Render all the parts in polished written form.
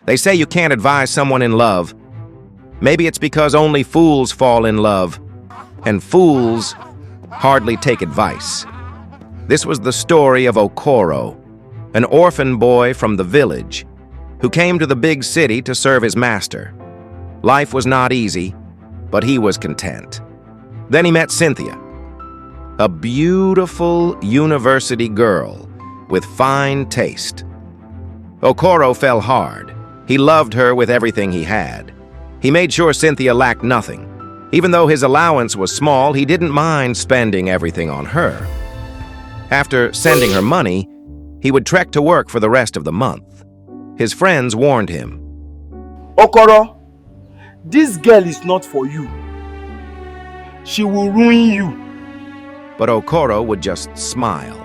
They say you can't advise someone in love. Maybe it's because only fools fall in love, and fools hardly take advice. This was the story of Okoro, an orphan boy from the village who came to the big city to serve his master. Life was not easy, but he was content. Then he met Cynthia, a beautiful university girl with fine taste. Okoro fell hard. He loved her with everything he had. He made sure Cynthia lacked nothing. Even though his allowance was small, he didn't mind spending everything on her. After sending her money, he would trek to work for the rest of the month. His friends warned him. Okoro, this girl is not for you. She will ruin you. But Okoro would just smile.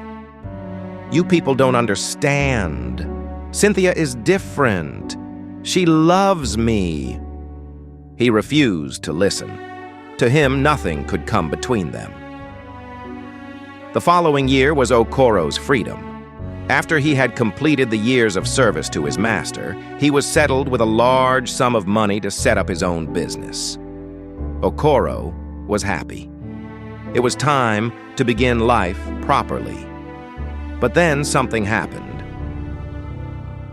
You people don't understand. Cynthia is different. She loves me. He refused to listen. To him, nothing could come between them. The following year was Okoro's freedom. After he had completed the years of service to his master, he was settled with a large sum of money to set up his own business. Okoro was happy. It was time to begin life properly. But then something happened.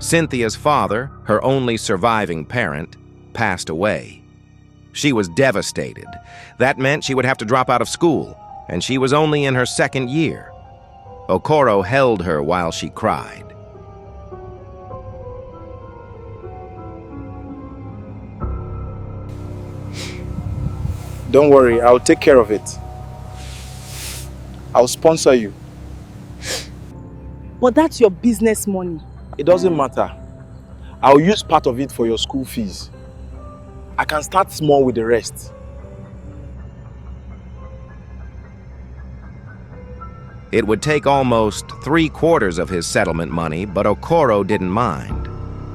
Cynthia's father, her only surviving parent, passed away. She was devastated. That meant she would have to drop out of school, and she was only in her second year. Okoro held her while she cried. Don't worry, I'll take care of it. I'll sponsor you. But that's your business money. It doesn't matter. I'll use part of it for your school fees. I can start small with the rest. It would take almost 3/4 of his settlement money, but Okoro didn't mind.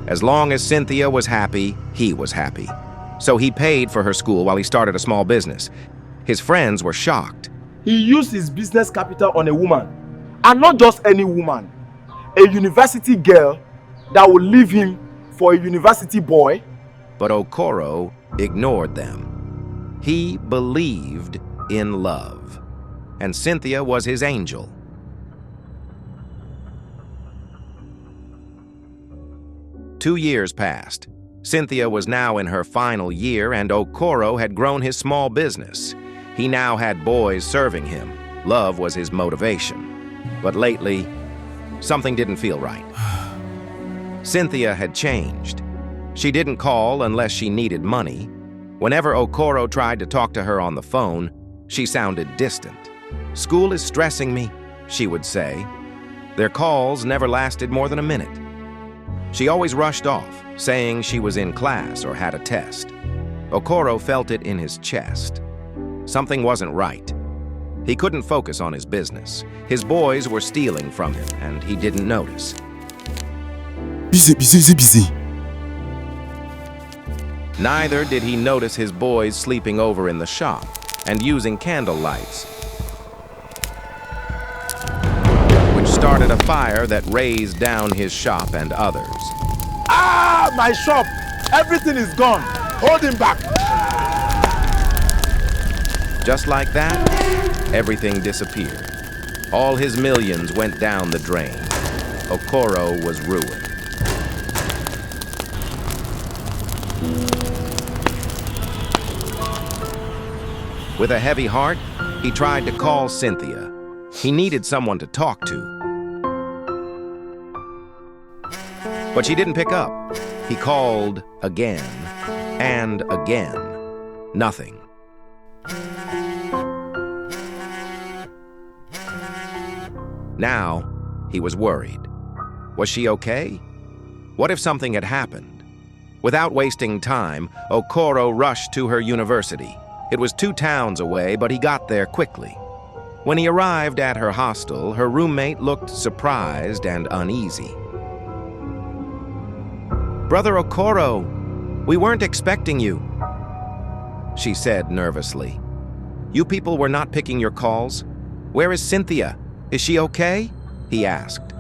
As long as Cynthia was happy, he was happy. So he paid for her school while he started a small business. His friends were shocked. He used his business capital on a woman. And not just any woman. A university girl that would leave him for a university boy. But Okoro ignored them. He believed in love, and Cynthia was his angel. Two years passed. Cynthia was now in her final year, and Okoro had grown his small business. He now had boys serving him. Love was his motivation. But lately, something didn't feel right. Cynthia had changed. She didn't call unless she needed money. Whenever Okoro tried to talk to her on the phone, she sounded distant. "School is stressing me," she would say. Their calls never lasted more than a minute. She always rushed off, saying she was in class or had a test. Okoro felt it in his chest. Something wasn't right. He couldn't focus on his business. His boys were stealing from him, and he didn't notice. Busy. Neither did he notice his boys sleeping over in the shop and using candle lights, which started a fire that razed down his shop and others. Ah, my shop! Everything is gone. Hold him back. Just like that, everything disappeared. All his millions went down the drain. Okoro was ruined. With a heavy heart, he tried to call Cynthia. He needed someone to talk to. But she didn't pick up. He called again and again. Nothing. Now, he was worried. Was she okay? What if something had happened? Without wasting time, Okoro rushed to her university. It was 2 towns away, but he got there quickly. When he arrived at her hostel, her roommate looked surprised and uneasy. "Brother Okoro, we weren't expecting you," she said nervously. "You people were not picking your calls. Where is Cynthia? Is she okay?" he asked.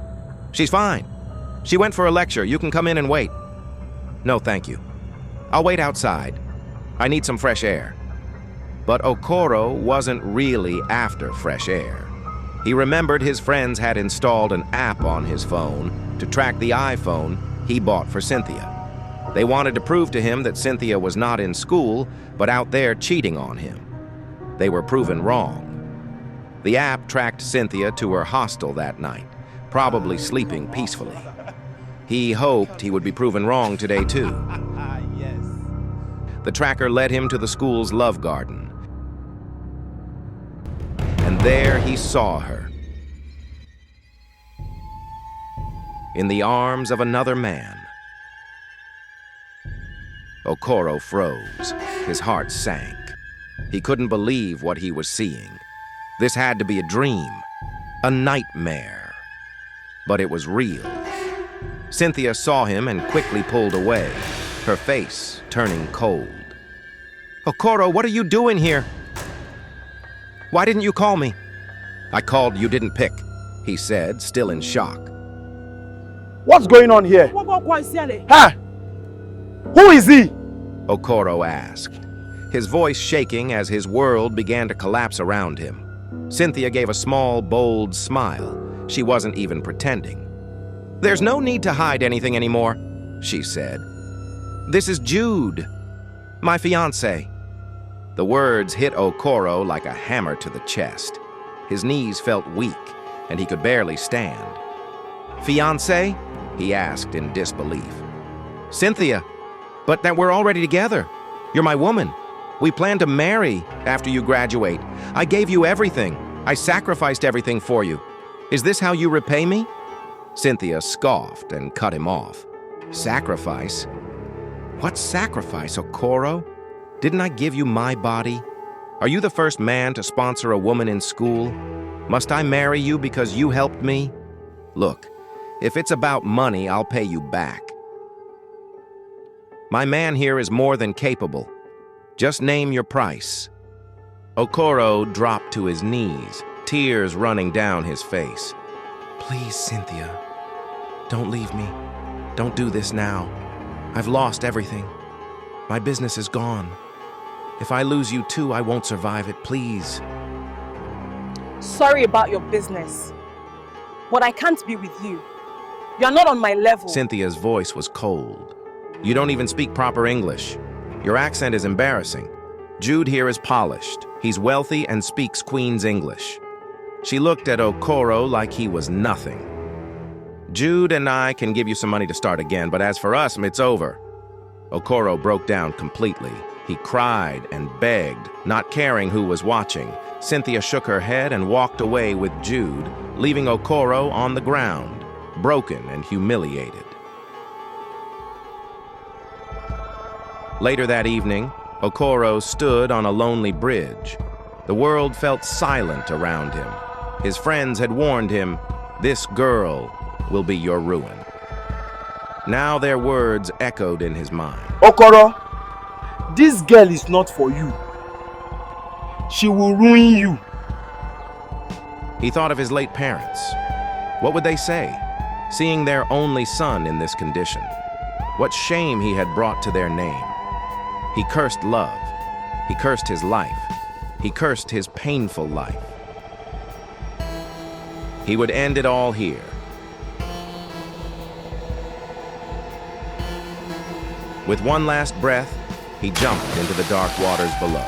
"She's fine. She went for a lecture. You can come in and wait." No, thank you. I'll wait outside. I need some fresh air. But Okoro wasn't really after fresh air. He remembered his friends had installed an app on his phone to track the iPhone he bought for Cynthia. They wanted to prove to him that Cynthia was not in school, but out there cheating on him. They were proven wrong. The app tracked Cynthia to her hostel that night, probably sleeping peacefully. He hoped he would be proven wrong today, too. The tracker led him to the school's love garden. And there he saw her, in the arms of another man. Okoro froze. His heart sank. He couldn't believe what he was seeing. This had to be a dream, a nightmare. But it was real. Cynthia saw him and quickly pulled away, her face turning cold. Okoro, what are you doing here? Why didn't you call me? I called, you didn't pick, he said, still in shock. What's going on here? Huh? Who is he? Okoro asked, his voice shaking as his world began to collapse around him. Cynthia gave a small, bold smile. She wasn't even pretending. There's no need to hide anything anymore, she said. This is Jude, my fiancé. The words hit Okoro like a hammer to the chest. His knees felt weak, and he could barely stand. Fiancé? He asked in disbelief. Cynthia, but that we're already together. You're my woman. We plan to marry after you graduate. I gave you everything. I sacrificed everything for you. Is this how you repay me? Cynthia scoffed and cut him off. Sacrifice? What sacrifice, Okoro? Didn't I give you my body? Are you the first man to sponsor a woman in school? Must I marry you because you helped me? Look, if it's about money, I'll pay you back. My man here is more than capable. Just name your price. Okoro dropped to his knees, tears running down his face. Please, Cynthia, don't leave me. Don't do this now. I've lost everything. My business is gone. If I lose you too, I won't survive it, please. Sorry about your business, but I can't be with you. You're not on my level. Cynthia's voice was cold. You don't even speak proper English. Your accent is embarrassing. Jude here is polished. He's wealthy and speaks Queen's English. She looked at Okoro like he was nothing. Jude and I can give you some money to start again, but as for us, it's over. Okoro broke down completely. He cried and begged, not caring who was watching. Cynthia shook her head and walked away with Jude, leaving Okoro on the ground, broken and humiliated. Later that evening, Okoro stood on a lonely bridge. The world felt silent around him. His friends had warned him, "This girl will be your ruin." Now their words echoed in his mind. Okoro, this girl is not for you. She will ruin you. He thought of his late parents. What would they say, seeing their only son in this condition? What shame he had brought to their name. He cursed love. He cursed his life. He cursed his painful life. He would end it all here. With one last breath, he jumped into the dark waters below.